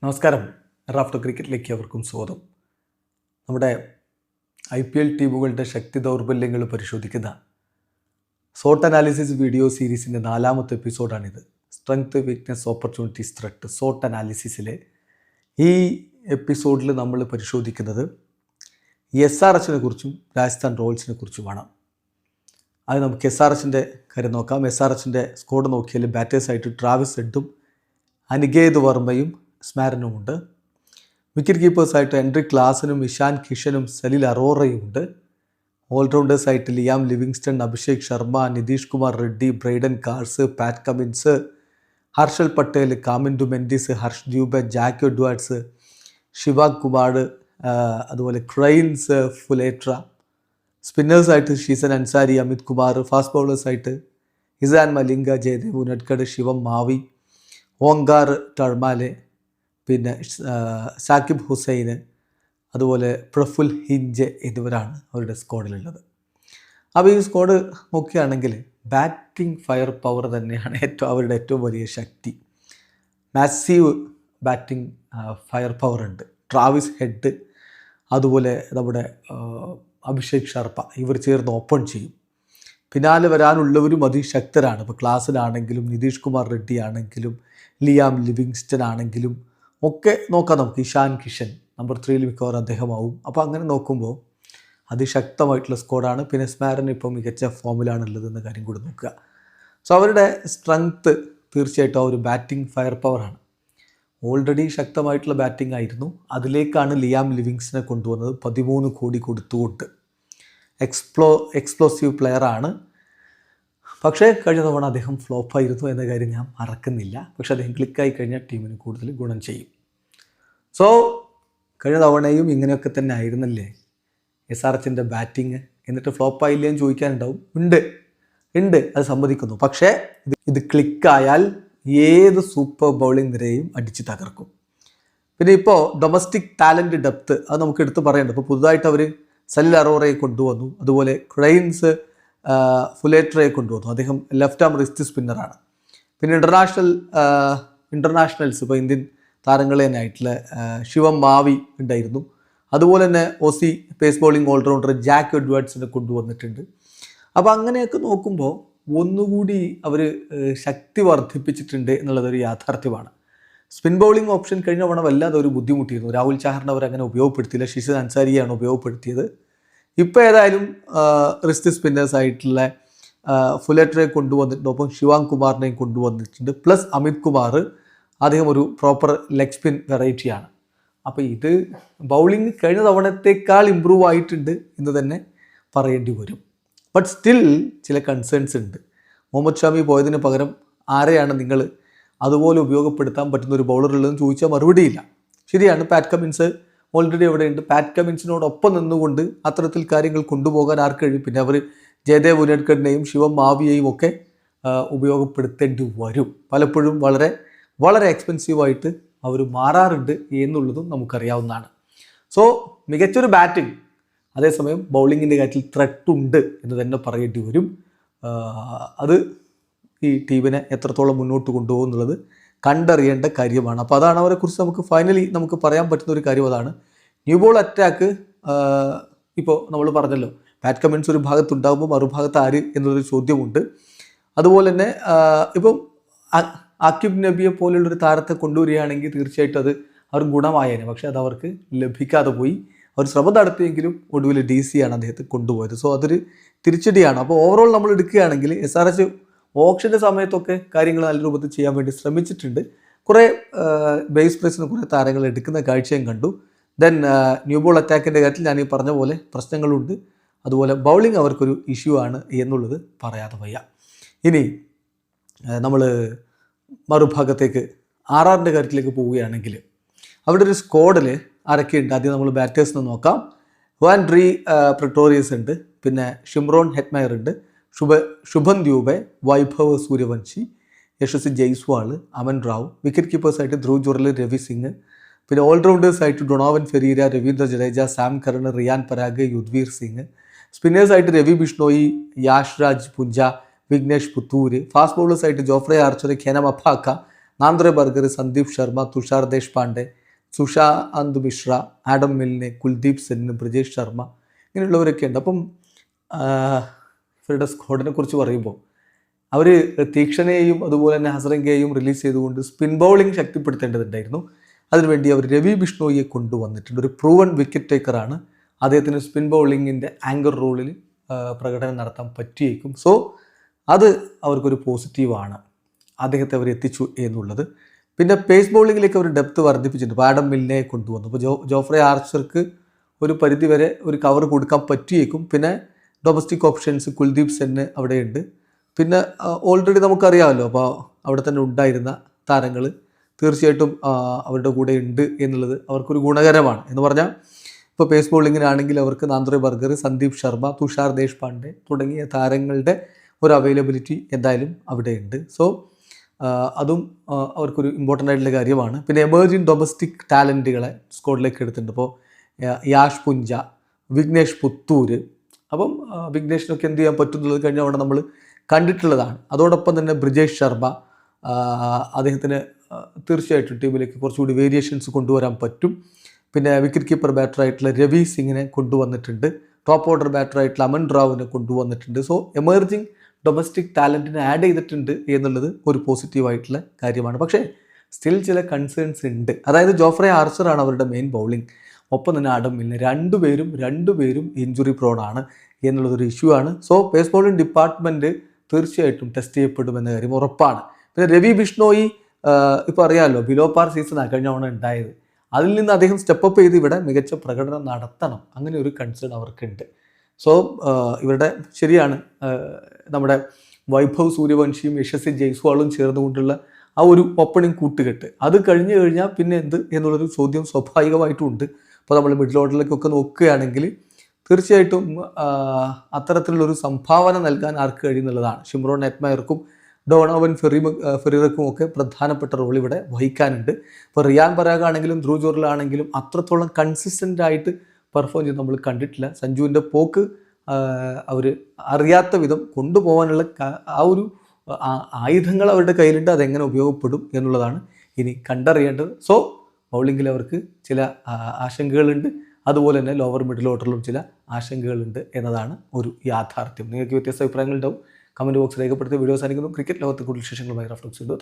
നമസ്കാരം. റാഫ്റ്റോ ക്രിക്കറ്റിലേക്ക് അവർക്കും സ്വാഗതം. നമ്മുടെ IPL ടീമുകളുടെ ശക്തി ദൗർബല്യങ്ങൾ പരിശോധിക്കുന്ന സോട്ട് അനാലിസിസ് വീഡിയോ സീരീസിൻ്റെ 4ാമത്തെ എപ്പിസോഡാണിത്. സ്ട്രെങ്ത്, വീക്ക്നെസ്, ഓപ്പർച്യൂണിറ്റീസ്, ത്രെട്ട്, സോട്ട് അനാലിസിസിലെ ഈ എപ്പിസോഡിൽ നമ്മൾ പരിശോധിക്കുന്നത് SRHനെ കുറിച്ചും രാജസ്ഥാൻ റോയൽസിനെ കുറിച്ചുമാണ്. അത് നമുക്ക് SRHൻ്റെ കാര്യം നോക്കാം. SRHൻ്റെ സ്കോഡ് നോക്കിയാൽ ബാറ്റേഴ്സായിട്ട് ട്രാവിസ് ഹെഡും അനികേത് വർമ്മയും സ്മാരനുമുണ്ട്. വിക്കറ്റ് കീപ്പേഴ്സായിട്ട് എൻട്രിക് ക്ലാസനും ഇഷാൻ കിഷനും സലിൽ അറോറയും ഉണ്ട്. ഓൾറൗണ്ടേഴ്സായിട്ട് Liam Livingstone, Abhishek Sharma, Nitish Kumar Reddy, Brydon Carse, Pat Cummins, Harshal Patel, Kamindu Mendis, Harsh Dubey, Jack Edwards, Shivang Kumar, അതുപോലെ ക്രൈൻസ്, ഫുലേട്ര. സ്പിന്നേഴ്സായിട്ട് ഷീസൻ അൻസാരി, അമിത് കുമാർ. ഫാസ്റ്റ് ബൗളേഴ്സായിട്ട് ഇസാൻ മലിംഗ, ജയദേവ് ഉനഡ്കഡ്, ശിവം മാവി, ഓങ്കാർ ടർമാലെ, പിന്നെ സാക്കിബ് ഹുസൈന്, അതുപോലെ പ്രഫുൽ ഹിഞ്ചെ എന്നിവരാണ് അവരുടെ സ്ക്വാഡിലുള്ളത്. അപ്പോൾ ഈ സ്ക്വാഡ് നോക്കുകയാണെങ്കിൽ ബാറ്റിംഗ് ഫയർ പവർ തന്നെയാണ് അവരുടെ ഏറ്റവും വലിയ ശക്തി. മാസീവ് ബാറ്റിംഗ് ഫയർ പവർ ഉണ്ട്. ട്രാവിസ് ഹെഡ്, അതുപോലെ നമ്മുടെ അഭിഷേക് ശർമ്മ, ഇവർ ചേർന്ന് ഓപ്പൺ ചെയ്യും. പിന്നാലെ വരാനുള്ളവരും അതിശക്തരാണ്. ഇപ്പോൾ ക്ലാസ്സിലാണെങ്കിലും നിതീഷ് കുമാർ റെഡ്ഡി ആണെങ്കിലും ലിയാം ലിവിങ്സ്റ്റൺ ആണെങ്കിലും ഒക്കെ നോക്കാം നമുക്ക്. ഇഷാൻ കിഷൻ നമ്പർ 3 മിക്കവാറും അദ്ദേഹമാവും. അപ്പോൾ അങ്ങനെ നോക്കുമ്പോൾ അതിശക്തമായിട്ടുള്ള സ്ക്വാഡാണ്. പിന്നെ സ്മാരൻ ഇപ്പോൾ മികച്ച ഫോമിലാണുള്ളത് എന്ന കാര്യം കൂടി നോക്കുക. സോ അവരുടെ സ്ട്രെങ്ത്ത് തീർച്ചയായിട്ടും ആ ഒരു ബാറ്റിംഗ് ഫയർ പവറാണ്. ഓൾറെഡി ശക്തമായിട്ടുള്ള ബാറ്റിംഗ് ആയിരുന്നു. അതിലേക്കാണ് ലിയാം ലിവിങ്സ്റ്റനെ കൊണ്ടുവന്നത് 13 കോടി കൊടുത്തുകൊണ്ട്. എക്സ്പ്ലോസീവ് പ്ലെയറാണ്. പക്ഷേ കഴിഞ്ഞ തവണ അദ്ദേഹം ഫ്ലോപ്പായിരുന്നു എന്ന കാര്യം ഞാൻ മറക്കുന്നില്ല. പക്ഷേ അദ്ദേഹം ക്ലിക്കായി കഴിഞ്ഞാൽ ടീമിന് കൂടുതൽ ഗുണം ചെയ്യും. സോ കഴിഞ്ഞ തവണയും ഇങ്ങനെയൊക്കെ തന്നെ ആയിരുന്നല്ലേ SRHൻ്റെ ബാറ്റിങ്? എന്നിട്ട് ഫ്ലോപ്പായില്ലേ എന്ന് ചോദിക്കാനുണ്ടാവും. ഉണ്ട്, അത് സമ്മതിക്കുന്നു. പക്ഷേ ഇത് ക്ലിക്കായാൽ ഏത് സൂപ്പർ ബൗളിംഗ് നിരയും അടിച്ച് തകർക്കും. പിന്നെ ഇപ്പോൾ ഡൊമസ്റ്റിക് ടാലൻറ്റ് ഡെപ്ത്ത് അത് നമുക്ക് എടുത്ത് പറയേണ്ടത്. ഇപ്പോൾ പുതുതായിട്ട് അവർ സലിൽ അറോറയെ കൊണ്ടുവന്നു. അതുപോലെ ക്രൈൻസ് ഫുലേട്രയെ കൊണ്ടുവന്നു. അദ്ദേഹം ലെഫ്റ്റ് ആം റിസ്റ്റ് സ്പിന്നറാണ്. പിന്നെ ഇൻ്റർനാഷണൽസ് ഇപ്പോൾ ഇന്ത്യൻ താരങ്ങൾ തന്നെയായിട്ടുള്ള ശിവം മാവി ഉണ്ടായിരുന്നു. അതുപോലെ തന്നെ OC pace bowling allrounder Jack എഡ്വാർഡ്സിനെ കൊണ്ടുവന്നിട്ടുണ്ട്. അപ്പോൾ അങ്ങനെയൊക്കെ നോക്കുമ്പോൾ ഒന്നുകൂടി അവർ ശക്തി വർദ്ധിപ്പിച്ചിട്ടുണ്ട് എന്നുള്ളതൊരു യാഥാർത്ഥ്യമാണ്. സ്പിൻ ബൗളിംഗ് ഓപ്ഷൻ കഴിഞ്ഞ തവണ വല്ലാതെ ഒരു ബുദ്ധിമുട്ടിയിരുന്നു. രാഹുൽ ചാഹറിനെ അവർ അങ്ങനെ ഉപയോഗപ്പെടുത്തിയില്ല. ഷീസൻ അൻസാരിയാണ് ഉപയോഗപ്പെടുത്തിയത്. ഇപ്പോൾ ഏതായാലും റിസ്റ്റ് സ്പിന്നേഴ്സായിട്ടുള്ള ഫുലേട്രയെ കൊണ്ടുവന്നിട്ടുണ്ട്. ഒപ്പം ശിവാങ് കുമാറിനെയും കൊണ്ടുവന്നിട്ടുണ്ട്. പ്ലസ് അമിത് കുമാർ, അദ്ദേഹം ഒരു പ്രോപ്പർ ലെഗ് സ്പിൻ വെറൈറ്റിയാണ്. അപ്പോൾ ഇത് ബൗളിംഗ് കഴിഞ്ഞ തവണത്തേക്കാൾ ഇമ്പ്രൂവ് ആയിട്ടുണ്ട് എന്ന് തന്നെ പറയേണ്ടി വരും. ബട്ട് സ്റ്റിൽ ചില കൺസേൺസ് ഉണ്ട്. മുഹമ്മദ് ഷാമി പോയതിന് പകരം ആരെയാണ് നിങ്ങൾ അതുപോലെ ഉപയോഗപ്പെടുത്താൻ പറ്റുന്ന ഒരു ബൗളർ ഉള്ളതെന്ന് ചോദിച്ചാൽ മറുപടിയില്ല. ശരിയാണ്, പാറ്റ് കമിൻസ് ഓൾറെഡി അവിടെയുണ്ട്. പാറ്റ് കമിൻസിനോടൊപ്പം നിന്നുകൊണ്ട് അത്തരത്തിൽ കാര്യങ്ങൾ കൊണ്ടുപോകാൻ ആർക്ക് കഴിയും? പിന്നെ അവർ ജയദേവ് ഉനഡ്കഡിനെയും ശിവം മാവിയെയും ഒക്കെ ഉപയോഗപ്പെടുത്തേണ്ടി വരും. പലപ്പോഴും വളരെ വളരെ എക്സ്പെൻസീവായിട്ട് അവർ മാറാറുണ്ട് എന്നുള്ളതും നമുക്കറിയാവുന്നതാണ്. സോ മികച്ചൊരു ബാറ്റിംഗ്, അതേസമയം ബൗളിങ്ങിൻ്റെ കാര്യത്തിൽ ത്രെട്ടുണ്ട് എന്ന് തന്നെ പറയേണ്ടി വരും. അത് ഈ ടീമിനെ എത്രത്തോളം മുന്നോട്ട് കൊണ്ടുപോകും എന്നുള്ളത് കണ്ടറിയേണ്ട കാര്യമാണ്. അപ്പോൾ അതാണ് അവരെക്കുറിച്ച് നമുക്ക് ഫൈനലി നമുക്ക് പറയാൻ പറ്റുന്ന ഒരു കാര്യം. അതാണ് ന്യൂ ബോൾ അറ്റാക്ക്. ഇപ്പോൾ നമ്മൾ പറഞ്ഞല്ലോ, പാറ്റ് കമിൻസ് ഒരു ഭാഗത്തുണ്ടാകുമ്പോൾ മറുഭാഗത്ത് ആര് എന്നുള്ളൊരു ചോദ്യമുണ്ട്. അതുപോലെ തന്നെ ഇപ്പം ആക്കിബ് നബിയെ പോലുള്ളൊരു താരത്തെ കൊണ്ടുവരികയാണെങ്കിൽ തീർച്ചയായിട്ടും അത് അവർ ഗുണമായേനെ. പക്ഷേ അത് അവർക്ക് ലഭിക്കാതെ പോയി. അവർ ശ്രമം നടത്തിയെങ്കിലും ഒടുവിൽ DC ആണ് അദ്ദേഹത്തെ കൊണ്ടുപോയത്. സോ അതൊരു തിരിച്ചടിയാണ്. അപ്പോൾ ഓവറോൾ നമ്മൾ എടുക്കുകയാണെങ്കിൽ SRH ഓപ്ഷൻ്റെ സമയത്തൊക്കെ കാര്യങ്ങൾ നല്ല രൂപത്തിൽ ചെയ്യാൻ വേണ്ടി ശ്രമിച്ചിട്ടുണ്ട്. കുറേ ബേസ് പ്രൈസിന് കുറേ താരങ്ങൾ എടുക്കുന്ന കാഴ്ചയും കണ്ടു. ദെൻ ന്യൂ ബോൾ അറ്റാക്കിൻ്റെ കാര്യത്തിൽ ഞാൻ ഈ പറഞ്ഞ പോലെ പ്രശ്നങ്ങളുണ്ട്. അതുപോലെ ബൗളിംഗ് അവർക്കൊരു ഇഷ്യൂ ആണ് എന്നുള്ളത് പറയാതെ വയ്യ. ഇനി നമ്മൾ മറുഭാഗത്തേക്ക് RRൻ്റെ കാര്യത്തിലേക്ക് പോവുകയാണെങ്കിൽ അവിടെ ഒരു സ്ക്വാഡിൽ ആരൊക്കെയുണ്ട്? ആദ്യം നമ്മൾ ബാറ്റേഴ്സിന് നോക്കാം. വാൻഡ്രി പ്രിട്ടോറിയസ് ഉണ്ട്. പിന്നെ ഷിംറോൺ ഹെറ്റ്മയർ ഉണ്ട്. ശുഭൻ ദ്യൂബെ, വൈഭവ് സൂര്യവംശി, യശസ്വി ജയ്സ്വാൾ, അമൻ റാവു. വിക്കറ്റ് കീപ്പേഴ്സായിട്ട് ധ്രുവ് ജുറൽ, രവി സിംഗ്. പിന്നെ ഓൾറൗണ്ടേഴ്സായിട്ട് Donovan Ferreira, Ravindra Jadeja, Sam Curran, Riyan Parag, Yudhvir Singh. സ്പിന്നേഴ്സായിട്ട് രവി ബിഷ്ണോയി, യാഷ് രാജ് പുഞ്ച, വിഘ്നേഷ് പുത്തൂര്. ഫാസ്റ്റ് ബൗളേഴ്സായിട്ട് Jofra Archer, Kwena Maphaka, Nandre Burger, Sandeep Sharma, Tushar Deshpande, Sushant Mishra, Adam Milne, Kuldeep Sen, Brijesh Sharma ഇങ്ങനെയുള്ളവരൊക്കെ ഉണ്ട്. അപ്പം ഇവരുടെ സ്ക്വാഡിനെ കുറിച്ച് പറയുമ്പോൾ അവർ തീക്ഷണയെയും അതുപോലെ തന്നെ ഹസരംഗയെയും റിലീസ് ചെയ്തുകൊണ്ട് സ്പിൻ ബൗളിംഗ് ശക്തിപ്പെടുത്തേണ്ടതുണ്ടായിരുന്നു. അതിനുവേണ്ടി അവർ രവി ബിഷ്ണോയിയെ കൊണ്ടുവന്നിട്ടുണ്ട്. ഒരു പ്രൂവൺ വിക്കറ്റ് ടേക്കറാണ്. അദ്ദേഹത്തിന് സ്പിൻ ബൗളിങ്ങിൻ്റെ ആങ്കർ റോളിൽ പ്രകടനം നടത്താൻ പറ്റിയേക്കും. സോ അത് അവർക്കൊരു പോസിറ്റീവാണ്, അദ്ദേഹത്തെ അവർ എത്തിച്ചു എന്നുള്ളത്. പിന്നെ പേസ് ബൗളിങ്ങിലേക്ക് അവർ ഡെപ്ത് വർദ്ധിപ്പിച്ചിട്ടുണ്ട്. ഇപ്പോൾ ആഡം മിൽനെ കൊണ്ടുവന്നു. ഇപ്പോൾ ജോഫ്രെ ആർച്ചർക്ക് ഒരു പരിധിവരെ ഒരു കവർ കൊടുക്കാൻ പറ്റിയേക്കും. പിന്നെ ഡൊമസ്റ്റിക് ഓപ്ഷൻസ് കുൽദീപ് സെന്ന് അവിടെയുണ്ട്. പിന്നെ ഓൾറെഡി നമുക്കറിയാമല്ലോ, അപ്പോൾ അവിടെ തന്നെ ഉണ്ടായിരുന്ന താരങ്ങൾ തീർച്ചയായിട്ടും അവരുടെ കൂടെ ഉണ്ട് എന്നുള്ളത് അവർക്കൊരു ഗുണകരമാണ്. എന്ന് പറഞ്ഞാൽ ഇപ്പോൾ പേസ് ബൗളിങ്ങിനാണെങ്കിൽ അവർക്ക് നാന്ദ്രെ ബർഗർ, സന്ദീപ് ശർമ്മ, തുഷാർ ദേശ്പാണ്ഡെ തുടങ്ങിയ താരങ്ങളുടെ ഒരു അവൈലബിലിറ്റി എന്തായാലും അവിടെയുണ്ട്. സോ അതും അവർക്കൊരു ഇമ്പോർട്ടൻ്റ് ആയിട്ടുള്ള കാര്യമാണ്. പിന്നെ എമേർജിങ് ഡൊമസ്റ്റിക് ടാലൻറ്റുകളെ സ്ക്വാഡിലേക്ക് എടുത്തിട്ടുണ്ട്. ഇപ്പോൾ യാഷ് പുഞ്ച, വിഘ്നേഷ് പുത്തൂര്. അപ്പം വിഘ്നേഷിനൊക്കെ എന്ത് ചെയ്യാൻ പറ്റും എന്നുള്ളത് കഴിഞ്ഞ അവിടെ നമ്മൾ കണ്ടിട്ടുള്ളതാണ്. അതോടൊപ്പം തന്നെ ബ്രിജേഷ് ശർമ്മ, അദ്ദേഹത്തിന് തീർച്ചയായിട്ടും ടീമിലേക്ക് കുറച്ചുകൂടി വേരിയേഷൻസ് കൊണ്ടുവരാൻ പറ്റും. പിന്നെ വിക്കറ്റ് കീപ്പർ ബാറ്ററായിട്ടുള്ള രവി സിംഗിനെ കൊണ്ടുവന്നിട്ടുണ്ട്. ടോപ്പ് ഓർഡർ ബാറ്ററായിട്ടുള്ള അമൻ റാവുവിനെ കൊണ്ടുവന്നിട്ടുണ്ട്. സോ എമേർജിങ് ഡൊമസ്റ്റിക് ടാലൻറ്റിനെ ആഡ് ചെയ്തിട്ടുണ്ട് എന്നുള്ളത് ഒരു പോസിറ്റീവായിട്ടുള്ള കാര്യമാണ്. പക്ഷേ സ്റ്റിൽ ചില കൺസേൺസ് ഉണ്ട്. അതായത് ജോഫ്രെ ആർച്ചറാണ് അവരുടെ മെയിൻ ബൗളിംഗ്, ഒപ്പം തന്നെ ആഡം മിൽനെ, രണ്ടുപേരും ഇഞ്ചുറി പ്രോണാണ് എന്നുള്ളതൊരു ഇഷ്യൂ ആണ്. സോ പേസ് ബൗളിംഗ് ഡിപ്പാർട്ട്മെൻറ്റ് തീർച്ചയായിട്ടും ടെസ്റ്റ് ചെയ്യപ്പെടുമെന്ന കാര്യം ഉറപ്പാണ്. പിന്നെ രവി ബിഷ്ണോയി ഇപ്പോൾ അറിയാമല്ലോ, ബിലോ പാർ സീസണാണ് കഴിഞ്ഞ തവണ ഉണ്ടായത്. അതിൽ നിന്ന് അദ്ദേഹം സ്റ്റെപ്പപ്പ് ചെയ്ത് ഇവിടെ മികച്ച പ്രകടനം നടത്തണം, അങ്ങനെ ഒരു കൺസേൺ അവർക്കുണ്ട്. സോ ഇവരുടെ ശരിയാണ്, നമ്മുടെ വൈഭവ് സൂര്യവംശിയും യശസ്വി ജയ്സ്വാളും ചേർന്നുകൊണ്ടുള്ള ആ ഒരു ഓപ്പണിംഗ് കൂട്ടുകെട്ട് അത് കഴിഞ്ഞു കഴിഞ്ഞാൽ പിന്നെ എന്ത് എന്നുള്ളൊരു ചോദ്യം സ്വാഭാവികമായിട്ടും ഉണ്ട്. അപ്പോൾ നമ്മൾ മിഡിൽ ഓർഡറിലേക്കൊക്കെ നോക്കുകയാണെങ്കിൽ തീർച്ചയായിട്ടും അത്തരത്തിലുള്ളൊരു സംഭാവന നൽകാൻ ആർക്ക് കഴിയുന്നുള്ളതാണ്. ഷിംറോൺ നെറ്റ്മയർക്കും ഡോണോവൻ ഫെറീറക്കും ഒക്കെ പ്രധാനപ്പെട്ട റോൾ ഇവിടെ വഹിക്കാനുണ്ട്. ഇപ്പോൾ റിയാൻ പരാഗ് ആണെങ്കിലും ധ്രുവ് ജോറിലാണെങ്കിലും അത്രത്തോളം കൺസിസ്റ്റൻ്റ് ആയിട്ട് പെർഫോം ചെയ്ത് നമ്മൾ കണ്ടിട്ടില്ല. സഞ്ജുവിൻ്റെ പോക്ക് അവർ അറിയാത്ത വിധം കൊണ്ടുപോകാനുള്ള ആ ഒരു ആയുധങ്ങൾ അവരുടെ കയ്യിലുണ്ട്. അതെങ്ങനെ ഉപയോഗപ്പെടും എന്നുള്ളതാണ് ഇനി കണ്ടറിയേണ്ടത്. സോ ബൗളിങ്ങിൽ അവർക്ക് ചില ആശങ്കകളുണ്ട്, അതുപോലെ തന്നെ ലോവർ മിഡിൽ ഓർഡറിലും ചില ആശങ്കകളുണ്ട് എന്നതാണ് ഒരു യാഥാർത്ഥ്യം. നിങ്ങൾക്ക് വ്യത്യസ്ത അഭിപ്രായങ്ങളുണ്ടാവും, കമൻറ്റ് ബോക്സ് രേഖപ്പെടുത്തി. വീഡിയോ സാധിക്കുന്നു. ക്രിക്കറ്റ് ലോകത്തെ കൂടുതൽ വിശേഷങ്ങളുമായി റഫ്ലക്സ് ചെയ്തു.